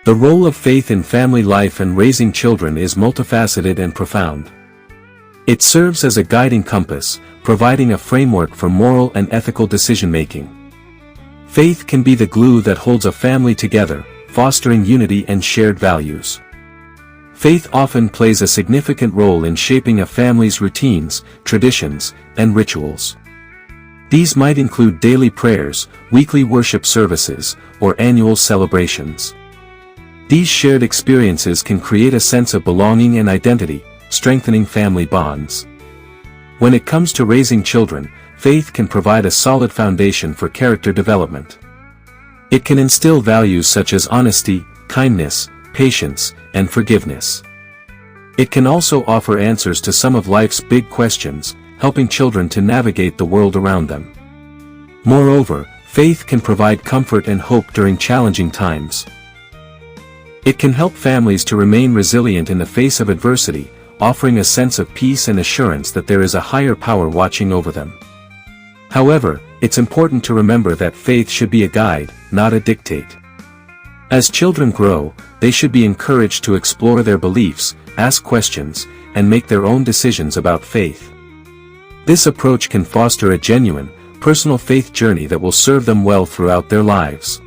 The role of faith in family life and raising children is multifaceted and profound. It serves as a guiding compass, providing a framework for moral and ethical decision-making. Faith can be the glue that holds a family together, fostering unity and shared values. Faith often plays a significant role in shaping a family's routines, traditions, and rituals. These might include daily prayers, weekly worship services, or annual celebrations. These shared experiences can create a sense of belonging and identity, strengthening family bonds. When it comes to raising children, faith can provide a solid foundation for character development. It can instill values such as honesty, kindness, patience, and forgiveness. It can also offer answers to some of life's big questions, helping children to navigate the world around them. Moreover, faith can provide comfort and hope during challenging times. It can help families to remain resilient in the face of adversity, offering a sense of peace and assurance that there is a higher power watching over them. However, it's important to remember that faith should be a guide, not a dictate. As children grow, they should be encouraged to explore their beliefs, ask questions, and make their own decisions about faith. This approach can foster a genuine, personal faith journey that will serve them well throughout their lives.